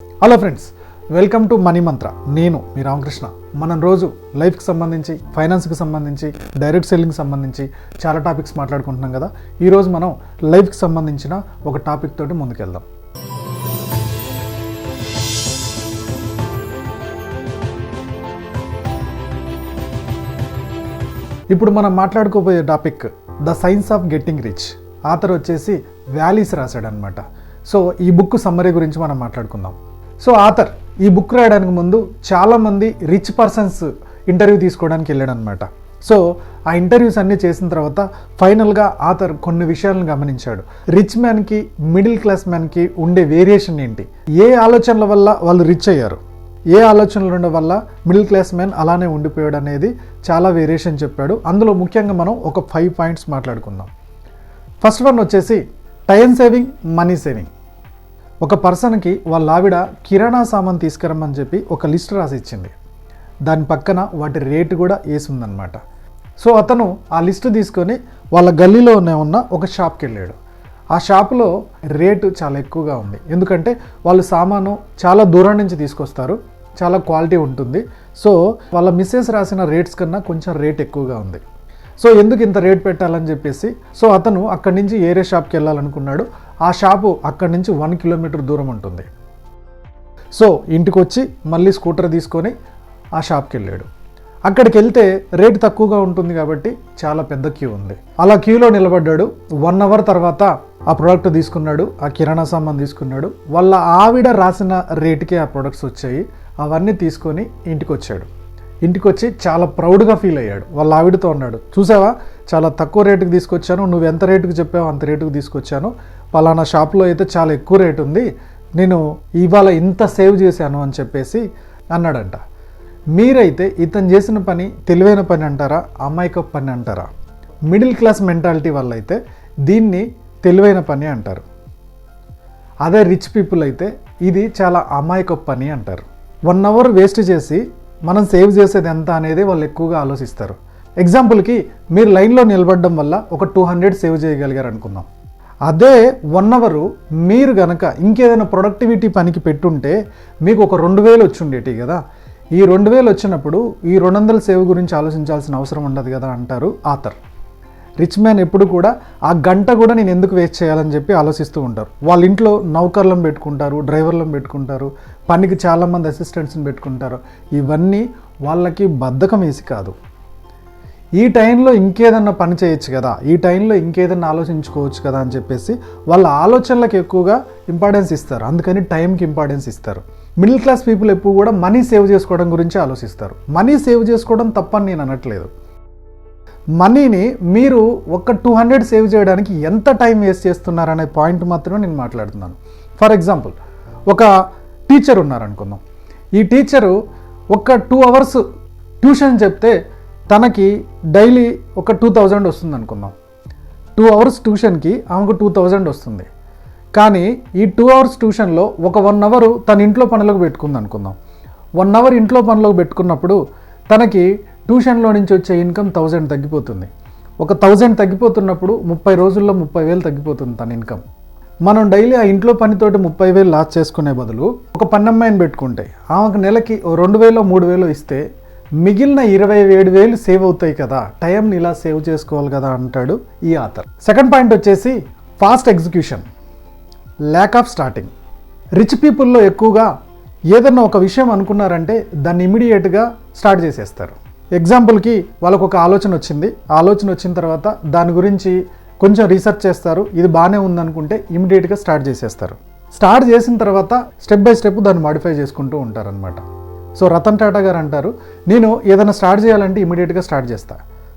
Hello friends, welcome to money మంత్ర. నేను మీ రామకృష్ణ. మనం రోజు లైఫ్కి సంబంధించి, ఫైనాన్స్కి సంబంధించి, డైరెక్ట్ సెల్లింగ్కి సంబంధించి చాలా టాపిక్స్ మాట్లాడుకుంటున్నాం కదా. ఈరోజు మనం లైఫ్కి సంబంధించిన ఒక టాపిక్ తోటి ముందుకెళ్దాం. ఇప్పుడు మనం మాట్లాడుకోబోయే topic the science of getting rich. Author వచ్చేసి వ్యాలీస్ రాశాడనమాట. సో ఈ బుక్ సమ్మరీ గురించి మనం మాట్లాడుకుందాం. సో ఆథర్ ఈ బుక్ రాయడానికి ముందు చాలామంది రిచ్ పర్సన్స్ ఇంటర్వ్యూ తీసుకోవడానికి వెళ్ళాడనమాట. సో ఆ ఇంటర్వ్యూస్ అన్నీ చేసిన తర్వాత ఫైనల్గా ఆథర్ కొన్ని విషయాలను గమనించాడు. రిచ్ మ్యాన్కి, మిడిల్ క్లాస్ మ్యాన్కి ఉండే వేరియేషన్ ఏంటి, ఏ ఆలోచనల వల్ల వాళ్ళు రిచ్ అయ్యారు, ఏ ఆలోచనలు ఉండడం వల్ల మిడిల్ క్లాస్ మ్యాన్ అలానే ఉండిపోయాడు అనేది చాలా వేరియేషన్ చెప్పాడు. అందులో ముఖ్యంగా మనం ఒక 5 పాయింట్స్ మాట్లాడుకుందాం. ఫస్ట్ వన్ వచ్చేసి టైం సేవింగ్, మనీ సేవింగ్. ఒక పర్సన్కి వాళ్ళ ఆవిడ కిరాణా సామాన్ తీసుకురమ్మని చెప్పి ఒక లిస్ట్ రాసి ఇచ్చింది. దాని పక్కన వాటి రేటు కూడా వేసి ఉందన్నమాట. సో అతను ఆ లిస్ట్ తీసుకొని వాళ్ళ గల్లీలోనే ఉన్న ఒక షాప్కి వెళ్ళాడు. ఆ షాప్లో రేటు చాలా ఎక్కువగా ఉంది. ఎందుకంటే వాళ్ళు సామాను చాలా దూరం నుంచి తీసుకొస్తారు, చాలా క్వాలిటీ ఉంటుంది. సో వాళ్ళ మిస్సెస్ రాసిన రేట్స్ కన్నా కొంచెం రేట్ ఎక్కువగా ఉంది. సో ఎందుకు ఇంత రేట్ పెట్టాలని చెప్పేసి సో అతను అక్కడి నుంచి ఏరే షాప్కి వెళ్ళాలనుకున్నాడు. ఆ షాపు అక్కడి నుంచి 1 కిలోమీటర్ దూరం ఉంటుంది. సో ఇంటికి వచ్చి మళ్ళీ స్కూటర్ తీసుకొని ఆ షాప్కి వెళ్ళాడు. అక్కడికి వెళ్తే రేటు తక్కువగా ఉంటుంది కాబట్టి చాలా పెద్ద క్యూ ఉంది. అలా క్యూలో నిలబడ్డాడు. 1 అవర్ తర్వాత ఆ ప్రోడక్ట్ తీసుకున్నాడు, ఆ కిరాణా సామాన్ తీసుకున్నాడు. వాళ్ళ ఆవిడ రాసిన రేటుకే ఆ ప్రొడక్ట్స్ వచ్చాయి. అవన్నీ తీసుకొని ఇంటికి వచ్చాడు. ఇంటికి వచ్చి చాలా ప్రౌడ్గా ఫీల్ అయ్యాడు. వాళ్ళ ఆవిడతో అన్నాడు, చూసావా, చాలా తక్కువ రేటుకి తీసుకొచ్చాను, నువ్వు ఎంత రేటుకి చెప్పావో అంత రేటుకి తీసుకొచ్చాను, పలానా షాప్లో అయితే చాలా ఎక్కువ రేటు ఉంది, నేను ఇవాళ ఇంత సేవ్ చేశాను అని చెప్పేసి అన్నాడంట. మీరైతే ఇతను చేసిన పని తెలివైన పని అంటారా, అమాయక పని అంటారా? మిడిల్ క్లాస్ మెంటాలిటీ వల్ల అయితే దీన్ని తెలివైన పని అంటారు. అదే రిచ్ పీపుల్ అయితే ఇది చాలా అమాయక పని అంటారు. 1 అవర్ వేస్ట్ చేసి మనం సేవ్ చేసేది ఎంత అనేది వాళ్ళు ఎక్కువగా ఆలోచిస్తారు. ఎగ్జాంపుల్కి మీరు లైన్లో నిలబడడం వల్ల ఒక 200 సేవ్ చేయగలిగారు అనుకుందాం. అదే 1 అవరు మీరు గనక ఇంకేదైనా ప్రొడక్టివిటీ పనికి పెట్టుంటే మీకు ఒక 2000 వచ్చి ఉండేటి కదా. ఈ 2000 వచ్చినప్పుడు ఈ 200 సేవ్ గురించి ఆలోచించాల్సిన అవసరం ఉండదు కదా అంటారు ఆథర్. రిచ్ మ్యాన్ ఎప్పుడు కూడా ఆ గంట కూడా నేను ఎందుకు వేస్ట్ చేయాలని చెప్పి ఆలోచిస్తూ ఉంటారు. వాళ్ళ ఇంట్లో నౌకర్లను పెట్టుకుంటారు, డ్రైవర్లను పెట్టుకుంటారు, పనికి చాలామంది అసిస్టెంట్స్ని పెట్టుకుంటారు. ఇవన్నీ వాళ్ళకి బద్ధకం వేసి కాదు, ఈ టైంలో ఇంకేదన్నా పని చేయొచ్చు కదా, ఈ టైంలో ఇంకేదన్నా ఆలోచించుకోవచ్చు కదా అని చెప్పేసి వాళ్ళ ఆలోచనలకు ఎక్కువగా ఇంపార్టెన్స్ ఇస్తారు. అందుకని టైంకి ఇంపార్టెన్స్ ఇస్తారు. మిడిల్ క్లాస్ పీపుల్ ఎప్పుడు కూడా మనీ సేవ్ చేసుకోవడం గురించి ఆలోచిస్తారు. మనీ సేవ్ చేసుకోవడం తప్పని నేను అనట్లేదు. మనీని మీరు ఒక 200 సేవ్ చేయడానికి ఎంత టైం వేస్ట్ చేస్తున్నారనే పాయింట్ మాత్రమే నేను మాట్లాడుతున్నాను. ఫర్ ఎగ్జాంపుల్, ఒక టీచర్ ఉన్నారనుకుందాం. ఈ టీచరు ఒక 2 అవర్స్ ట్యూషన్ చెప్తే తనకి డైలీ ఒక 2000 వస్తుంది అనుకుందాం. 2 అవర్స్ ట్యూషన్కి ఆమెకు 2000 వస్తుంది. కానీ ఈ 2 అవర్స్ ట్యూషన్లో ఒక 1 అవర్ తన ఇంట్లో పనులకు పెట్టుకుంది అనుకుందాం. 1 అవర్ ఇంట్లో పనులకు పెట్టుకున్నప్పుడు తనకి ట్యూషన్లో నుంచి వచ్చే ఇన్కమ్ 1000 తగ్గిపోతుంది. ఒక 1000 తగ్గిపోతున్నప్పుడు 30 రోజుల్లో 30,000 తగ్గిపోతుంది తన ఇన్కమ్. మనం డైలీ ఆ ఇంట్లో పనితోటి 30,000 లాస్ చేసుకునే బదులు ఒక పన్నమ్మాయిని పెట్టుకుంటే ఆమెకు నెలకి 2,000 3,000 ఇస్తే మిగిలిన 27,000 సేవ్ అవుతాయి కదా. టైంని ఇలా సేవ్ చేసుకోవాలి కదా అంటాడు ఈ ఆథర్. సెకండ్ పాయింట్ వచ్చేసి fast execution, lack of starting. Rich పీపుల్లో ఎక్కువగా ఏదన్నా ఒక విషయం అనుకున్నారంటే దాన్ని ఇమీడియట్గా స్టార్ట్ చేసేస్తారు. ఎగ్జాంపుల్కి వాళ్ళకు ఒక ఆలోచన వచ్చింది. ఆలోచన వచ్చిన తర్వాత దాని గురించి కొంచెం రీసెర్చ్ చేస్తారు. ఇది బాగానే ఉందనుకుంటే ఇమీడియట్గా స్టార్ట్ చేసేస్తారు. స్టార్ట్ చేసిన తర్వాత స్టెప్ బై స్టెప్ దాన్ని మాడిఫై చేసుకుంటూ ఉంటారనమాట. సో రతన్ టాటా గారు అంటారు, నేను ఏదైనా స్టార్ట్ చేయాలంటే ఇమీడియట్గా స్టార్ట్ చేస్తా,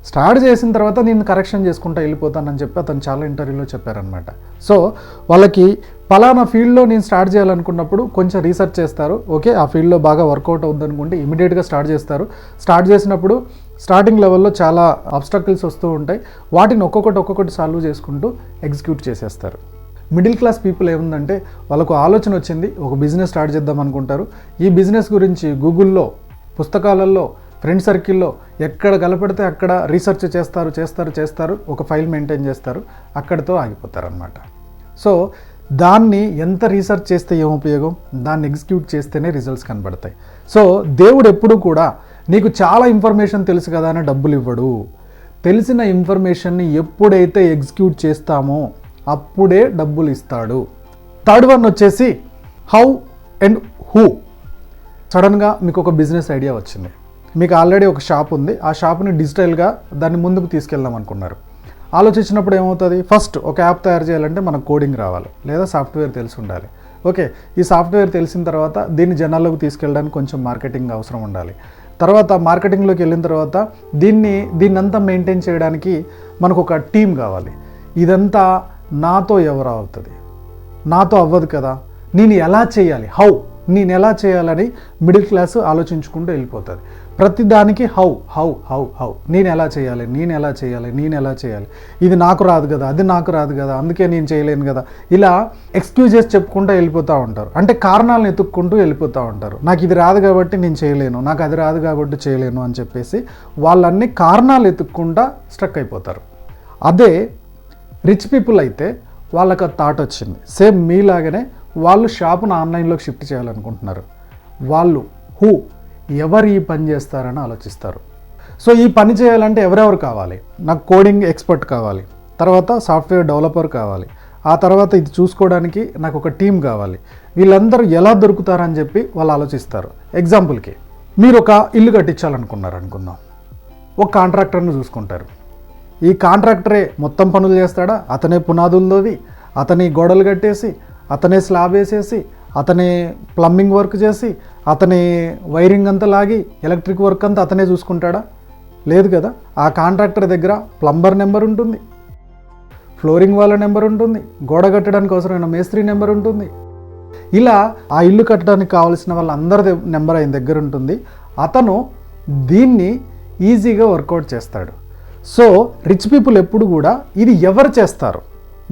స్టార్ట్ చేసిన తర్వాత నేను కరెక్షన్ చేసుకుంటూ వెళ్ళిపోతానని చెప్పి అతను చాలా ఇంటర్వ్యూలో చెప్పారనమాట. సో వాళ్ళకి పలానా ఫీల్డ్లో నేను స్టార్ట్ చేయాలనుకున్నప్పుడు కొంచెం రీసెర్చ్ చేస్తారు. ఓకే, ఆ ఫీల్డ్లో బాగా వర్కౌట్ అవుద్ది అనుకుంటే ఇమీడియట్గా స్టార్ట్ చేస్తారు. స్టార్ట్ చేసినప్పుడు స్టార్టింగ్ లెవెల్లో చాలా ఆబ్స్టకిల్స్ వస్తూ ఉంటాయి. వాటిని ఒక్కొక్కటి సాల్వ్ చేసుకుంటూ ఎగ్జిక్యూట్ చేసేస్తారు. మిడిల్ క్లాస్ పీపుల్ ఏముందంటే వాళ్ళకు ఆలోచన వచ్చింది, ఒక బిజినెస్ స్టార్ట్ చేద్దాం అనుకుంటారు. ఈ బిజినెస్ గురించి గూగుల్లో, పుస్తకాలలో, ఫ్రెండ్ సర్కిల్లో ఎక్కడ కలపడితే అక్కడ రీసెర్చ్ చేస్తారు, ఒక ఫైల్ మెయింటైన్ చేస్తారు, అక్కడితో ఆగిపోతారు అన్నమాట. సో దాన్ని ఎంత రీసెర్చ్ చేస్తే ఏం ఉపయోగం, దాన్ని ఎగ్జిక్యూట్ చేస్తేనే రిజల్ట్స్ కనబడతాయి. సో దేవుడు ఎప్పుడు కూడా నీకు చాలా ఇన్ఫర్మేషన్ తెలుసు కదా అని డబ్బులు ఇవ్వడు. తెలిసిన ఇన్ఫర్మేషన్ని ఎప్పుడైతే ఎగ్జిక్యూట్ చేస్తామో అప్పుడే డబ్బులు ఇస్తాడు. థర్డ్ వన్ వచ్చేసి హౌ అండ్ హూ. సడన్గా మీకు ఒక బిజినెస్ ఐడియా వచ్చింది, మీకు ఆల్రెడీ ఒక షాప్ ఉంది, ఆ షాప్ని డిజిటల్గా దాన్ని ముందుకు తీసుకెళ్దాం అనుకున్నారు. ఆలోచించినప్పుడు ఏమవుతుంది, ఫస్ట్ ఒక యాప్ తయారు చేయాలంటే మనకు కోడింగ్ రావాలి లేదా సాఫ్ట్వేర్ తెలిసి ఉండాలి. ఓకే, ఈ సాఫ్ట్వేర్ తెలిసిన తర్వాత దీన్ని జనాల్లోకి తీసుకెళ్ళడానికి కొంచెం మార్కెటింగ్ అవసరం ఉండాలి. తర్వాత మార్కెటింగ్లోకి వెళ్ళిన తర్వాత దీన్నంతా మెయింటైన్ చేయడానికి మనకు ఒక టీం కావాలి. ఇదంతా నాతో ఎవరు అవుతుంది, నాతో అవ్వదు కదా, నేను ఎలా చేయాలి, నేను ఎలా చేయాలని మిడిల్ క్లాస్ ఆలోచించుకుంటూ వెళ్ళిపోతుంది. ప్రతిదానికి హౌ, నేను ఎలా చేయాలి, ఇది నాకు రాదు కదా, అది నాకు రాదు కదా, అందుకే నేను చేయలేను కదా, ఇలా ఎక్స్క్యూజెస్ చెప్పుకుంటూ వెళ్ళిపోతూ ఉంటారు. అంటే కారణాలను ఎత్తుక్కుంటూ వెళ్ళిపోతూ ఉంటారు. నాకు ఇది రాదు కాబట్టి నేను చేయలేను, నాకు అది రాదు కాబట్టి చేయలేను అని చెప్పేసి వాళ్ళన్ని కారణాలు ఎత్తుక్కుంటా స్ట్రక్ అయిపోతారు. అదే రిచ్ పీపుల్ అయితే వాళ్ళకి థాట్ వచ్చింది, సేమ్ మీలాగానే వాళ్ళు షాపును ఆన్లైన్లోకి షిఫ్ట్ చేయాలనుకుంటున్నారు. వాళ్ళు ఎవరు ఈ పని చేస్తారని ఆలోచిస్తారు. సో ఈ పని చేయాలంటే ఎవరెవరు కావాలి, నాకు కోడింగ్ ఎక్స్పర్ట్ కావాలి, తర్వాత సాఫ్ట్వేర్ డెవలపర్ కావాలి, ఆ తర్వాత ఇది చూసుకోవడానికి నాకు ఒక టీం కావాలి, వీళ్ళందరూ ఎలా దొరుకుతారని చెప్పి వాళ్ళు ఆలోచిస్తారు. ఎగ్జాంపుల్కి మీరు ఒక ఇల్లు కట్టించాలనుకున్నారు అనుకుందాం, ఒక కాంట్రాక్టర్ని చూసుకుంటారు. ఈ కాంట్రాక్టరే మొత్తం పనులు చేస్తాడా, అతనే పునాదులు తోవి, అతని గోడలు కట్టేసి, అతనే స్లాబ్ వేసేసి, అతనే ప్లంబింగ్ వర్క్ చేసి, అతనే వైరింగ్ అంతా లాగి, ఎలక్ట్రిక్ వర్క్ అంతా అతనే చూసుకుంటాడా? లేదు కదా. ఆ కాంట్రాక్టర్ దగ్గర ప్లంబర్ నెంబర్ ఉంటుంది, ఫ్లోరింగ్ వాళ్ళ నెంబర్ ఉంటుంది, గోడ కట్టడానికి అవసరమైన మేస్త్రి నెంబర్ ఉంటుంది. ఇలా ఆ ఇల్లు కట్టడానికి కావాల్సిన వాళ్ళందరి నెంబర్ ఆయన దగ్గర ఉంటుంది. అతను దీన్ని ఈజీగా వర్కౌట్ చేస్తాడు. సో రిచ్ పీపుల్ ఎప్పుడు కూడా ఇది ఎవరు చేస్తారు,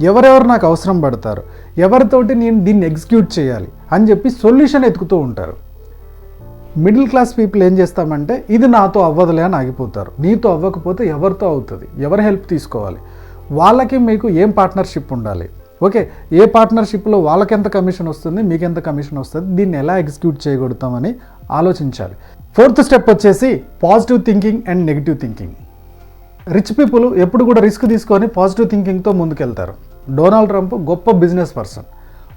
ఎవరెవరు నాకు అవసరం పడతారు, ఎవరితోటి నేను దీన్ని ఎగ్జిక్యూట్ చేయాలి అని చెప్పి సొల్యూషన్ ఎతుకుతూ ఉంటారు. మిడిల్ క్లాస్ పీపుల్ ఏం చేస్తామంటే ఇది నాతో అవ్వదులే అని ఆగిపోతారు. నీతో అవ్వకపోతే ఎవరితో అవుతుంది, ఎవరి హెల్ప్ తీసుకోవాలి, వాళ్ళకి మీకు ఏం పార్ట్నర్షిప్ ఉండాలి, ఓకే, ఏ పార్ట్నర్షిప్లో వాళ్ళకి ఎంత కమిషన్ వస్తుంది, మీకు ఎంత కమిషన్ వస్తుంది, దీన్ని ఎలా ఎగ్జిక్యూట్ చేయగలుగుతామని ఆలోచించాలి. ఫోర్త్ స్టెప్ వచ్చేసి positive thinking and negative thinking. Rich people ఎప్పుడు కూడా రిస్క్ తీసుకొని పాజిటివ్ థింకింగ్తో ముందుకెళ్తారు. డొనాల్డ్ ట్రంప్ గొప్ప బిజినెస్ పర్సన్,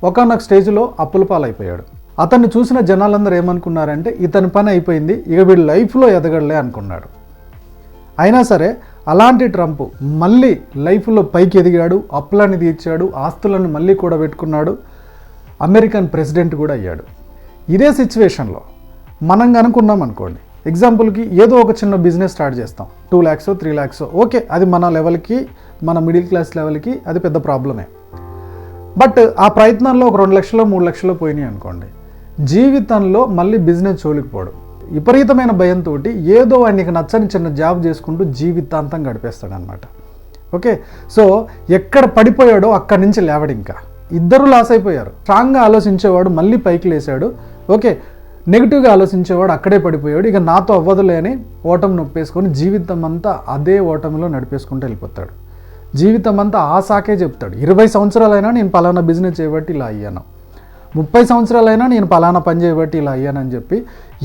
ఒకానొక స్టేజ్లో అప్పుల పాలైపోయాడు. అతన్ని చూసిన జనాలందరూ ఏమనుకున్నారంటే ఇతని పని అయిపోయింది, ఇక వీడు లైఫ్లో ఎదగడలే అనుకున్నాడు. అయినా సరే అలాంటి ట్రంప్ మళ్ళీ లైఫ్లో పైకి ఎదిగాడు, అప్పులని తీర్చాడు, ఆస్తులను మళ్ళీ కూడా పెట్టుకున్నాడు, అమెరికన్ ప్రెసిడెంట్ కూడా అయ్యాడు. ఇదే సిచ్యువేషన్లో మనం అనుకున్నాం అనుకోండి, ఎగ్జాంపుల్కి ఏదో ఒక చిన్న బిజినెస్ స్టార్ట్ చేస్తాం, 2 lakhs 3 lakhs, ఓకే, అది మన లెవెల్కి, మన మిడిల్ క్లాస్ లెవెల్కి అది పెద్ద ప్రాబ్లమే. బట్ ఆ ప్రయత్నంలో ఒక 2 లక్షలు 3 లక్షలు పోయినాయి అనుకోండి, జీవితంలో మళ్ళీ బిజినెస్ జోలికిపోవడం, విపరీతమైన భయంతో ఏదో ఆయనకి నచ్చని చిన్న జాబ్ చేసుకుంటూ జీవితాంతం గడిపేస్తాడు అనమాట. ఓకే, సో ఎక్కడ పడిపోయాడో అక్కడి నుంచి లేవడు. ఇంకా ఇద్దరు లాస్ అయిపోయారు. స్ట్రాంగ్గా ఆలోచించేవాడు మళ్ళీ పైకి లేచాడు, ఓకే, నెగిటివ్గా ఆలోచించేవాడు అక్కడే పడిపోయాడు. ఇక నాతో అవ్వదులే అని ఓటమి నొప్పేసుకొని జీవితం అంతా అదే ఓటమిలో నడిపేసుకుంటూ వెళ్ళిపోతాడు. జీవితం అంతా ఆ సాకే చెప్తాడు. 20 సంవత్సరాలైనా నేను పలానా బిజినెస్ చేయబట్టి ఇలా అయ్యాను, 30 సంవత్సరాలైనా నేను పలానా పని చేయబట్టి ఇలా అయ్యానని చెప్పి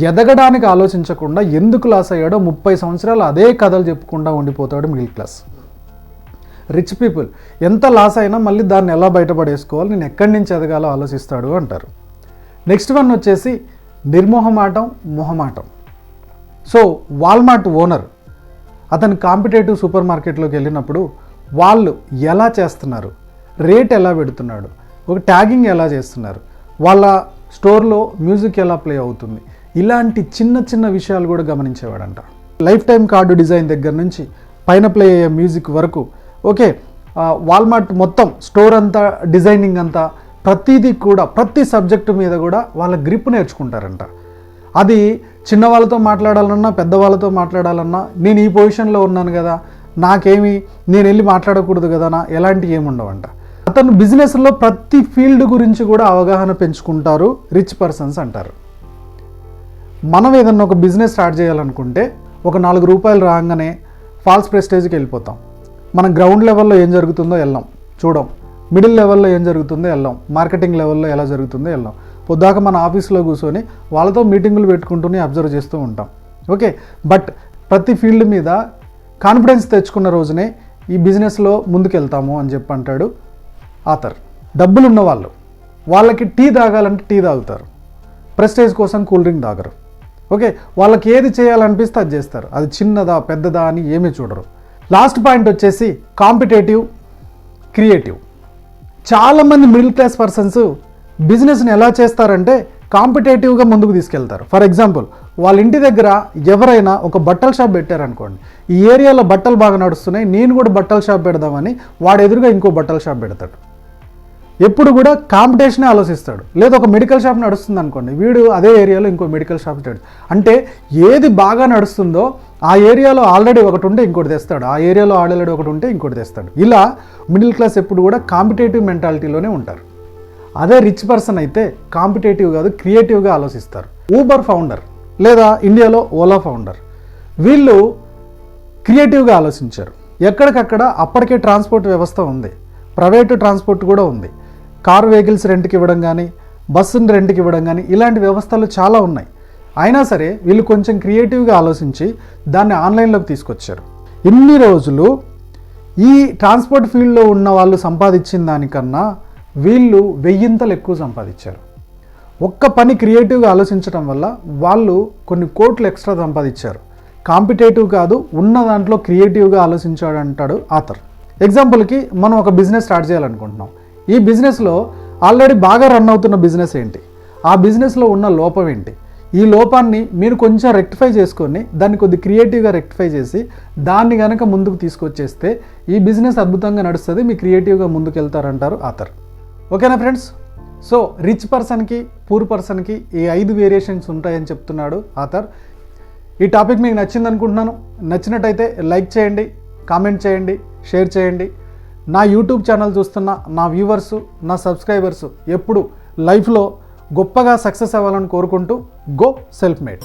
ఎదగడానికి ఆలోచించకుండా ఎందుకు లాస్ అయ్యాడో 30 సంవత్సరాలు అదే కథలు చెప్పుకుంటూ ఉండిపోతాడు మిడిల్ క్లాస్. రిచ్ పీపుల్ ఎంత లాస్ అయినా మళ్ళీ దాన్ని ఎలా బయటపడేసుకోవాలి, నేను ఎక్కడి నుంచి ఎదగాలో ఆలోచిస్తాడు అంటారు. నెక్స్ట్ వన్ వచ్చేసి నిర్మోహమాటం, మొహమాటం. సో వాల్మార్ట్ ఓనర్ అతను కాంపిటేటివ్ సూపర్ మార్కెట్లోకి వెళ్ళినప్పుడు వాళ్ళు ఎలా చేస్తున్నారు, రేట్ ఎలా పెడుతున్నాడు, ఒక ట్యాగింగ్ ఎలా చేస్తున్నారు, వాళ్ళ స్టోర్లో మ్యూజిక్ ఎలా ప్లే అవుతుంది, ఇలాంటి చిన్న చిన్న విషయాలు కూడా గమనించేవాడంట. లైఫ్ టైం కార్డు డిజైన్ దగ్గర నుంచి పైన ప్లే అయ్యే మ్యూజిక్ వరకు, ఓకే, వాల్మార్ట్ మొత్తం స్టోర్ అంతా డిజైనింగ్ అంతా ప్రతిదీ కూడా ప్రతి సబ్జెక్టు మీద కూడా వాళ్ళ గ్రిప్ నేర్చుకుంటారంట. అది చిన్నవాళ్ళతో మాట్లాడాలన్నా పెద్దవాళ్ళతో మాట్లాడాలన్నా నేను ఈ పొజిషన్లో ఉన్నాను కదా, నాకేమి, నేను వెళ్ళి మాట్లాడకూడదు కదా, ఎలాంటివి ఏముండవంట. అతను బిజినెస్లో ప్రతి ఫీల్డ్ గురించి కూడా అవగాహన పెంచుకుంటారు, రిచ్ పర్సన్స్ అంటారు. మనం ఏదన్నా ఒక బిజినెస్ స్టార్ట్ చేయాలనుకుంటే ఒక 4 రూపాయలు రాగానే ఫాల్స్ ప్రెస్టేజ్కి వెళ్ళిపోతాం. మనం గ్రౌండ్ లెవెల్లో ఏం జరుగుతుందో వెళ్ళాం, చూడం, మిడిల్ లెవెల్లో ఏం జరుగుతుందో వెళ్దాం, మార్కెటింగ్ లెవెల్లో ఎలా జరుగుతుందో వెళ్దాం. పొద్దాక మన ఆఫీస్లో కూర్చొని వాళ్ళతో మీటింగులు పెట్టుకుంటూనే అబ్జర్వ్ చేస్తూ ఉంటాం. ఓకే, బట్ ప్రతి ఫీల్డ్ మీద కాన్ఫిడెన్స్ తెచ్చుకున్న రోజునే ఈ బిజినెస్లో ముందుకెళ్తాము అని చెప్పి అంటాడు ఆథర్. డబ్బులు ఉన్నవాళ్ళు, వాళ్ళకి టీ తాగాలంటే టీ తాగుతారు, ప్రెస్టేజ్ కోసం కూల్ డ్రింక్ తాగరు. ఓకే, వాళ్ళకి ఏది చేయాలనిపిస్తే అది చేస్తారు, అది చిన్నదా పెద్దదా అని ఏమీ చూడరు. లాస్ట్ పాయింట్ వచ్చేసి కాంపిటేటివ్, క్రియేటివ్. చాలామంది మిడిల్ క్లాస్ పర్సన్స్ బిజినెస్ని ఎలా చేస్తారంటే కాంపిటేటివ్గా ముందుకు తీసుకెళ్తారు. ఫర్ ఎగ్జాంపుల్, వాళ్ళ ఇంటి దగ్గర ఎవరైనా ఒక బట్టల షాప్ పెట్టారనుకోండి, ఈ ఏరియాలో బట్టలు బాగా నడుస్తున్నాయి, నేను కూడా బట్టల షాప్ పెడదామని వాడు ఎదురుగా ఇంకో బట్టల షాప్ పెడతాడు. ఎప్పుడు కూడా కాంపిటీషనే ఆలోచిస్తాడు. లేదా ఒక మెడికల్ షాప్ నడుస్తుంది అనుకోండి, వీడు అదే ఏరియాలో ఇంకో మెడికల్ షాప్ పెడతాడు. అంటే ఏది బాగా నడుస్తుందో ఆ ఏరియాలో ఆల్రెడీ ఒకటి ఉంటే ఇంకోటి తెస్తాడు, ఆ ఏరియాలో ఆల్రెడీ ఒకటి ఉంటే ఇంకోటి తెస్తాడు. ఇలా మిడిల్ క్లాస్ ఎప్పుడు కూడా కాంపిటేటివ్ మెంటాలిటీలోనే ఉంటారు. అదే రిచ్ పర్సన్ అయితే కాంపిటేటివ్ కాదు, క్రియేటివ్గా ఆలోచిస్తారు. ఊబర్ ఫౌండర్ లేదా ఇండియాలో ఓలా ఫౌండర్, వీళ్ళు క్రియేటివ్గా ఆలోచించారు. ఎక్కడికక్కడ అప్పటికే ట్రాన్స్పోర్ట్ వ్యవస్థ ఉంది, ప్రైవేటు ట్రాన్స్పోర్ట్ కూడా ఉంది. కార్ వెహికల్స్ రెంట్కి ఇవ్వడం కానీ, బస్సుని రెంట్కి ఇవ్వడం కానీ, ఇలాంటి వ్యవస్థలు చాలా ఉన్నాయి. అయినా సరే వీళ్ళు కొంచెం క్రియేటివ్గా ఆలోచించి దాన్ని ఆన్లైన్లోకి తీసుకొచ్చారు. ఇన్ని రోజులు ఈ ట్రాన్స్పోర్ట్ ఫీల్డ్లో ఉన్న వాళ్ళు సంపాదించిన దానికన్నా వీళ్ళు 1000 ఎక్కువ సంపాదించారు. ఒక్క పని క్రియేటివ్గా ఆలోచించడం వల్ల వాళ్ళు కొన్ని కోట్లు ఎక్స్ట్రా సంపాదించారు. కాంపిటేటివ్ కాదు, ఉన్న దాంట్లో క్రియేటివ్గా ఆలోచించాడు అంటాడు ఆథర్. ఎగ్జాంపుల్కి మనం ఒక బిజినెస్ స్టార్ట్ చేయాలనుకుంటున్నాం. ఈ బిజినెస్లో ఆల్రెడీ బాగా రన్ అవుతున్న బిజినెస్ ఏంటి, ఆ బిజినెస్లో ఉన్న లోపం ఏంటి, ఈ లోపాన్ని మీరు కొంచెం రెక్టిఫై చేసుకొని దాన్ని కొద్ది క్రియేటివ్గా రెక్టిఫై చేసి దాన్ని కనుక ముందుకు తీసుకొచ్చేస్తే ఈ బిజినెస్ అద్భుతంగా నడుస్తుంది, మీ క్రియేటివ్గా ముందుకు వెళ్తారంటారు ఆథర్. ఓకేనా ఫ్రెండ్స్? సో రిచ్ పర్సన్కి, పూర్ పర్సన్కి ఈ 5 వేరియేషన్స్ ఉంటాయని చెప్తున్నాడు ఆథర్. ఈ టాపిక్ మీకు నచ్చింది అనుకుంటున్నాను. నచ్చినట్టయితే లైక్ చేయండి, కామెంట్ చేయండి, షేర్ చేయండి. నా యూట్యూబ్ ఛానల్ చూస్తున్న నా వ్యూవర్సు, నా సబ్స్క్రైబర్సు ఎప్పుడు లైఫ్లో గొప్పగా సక్సెస్ అవ్వాలని కోరుకుంటూ గో సెల్ఫ్ మేడ్.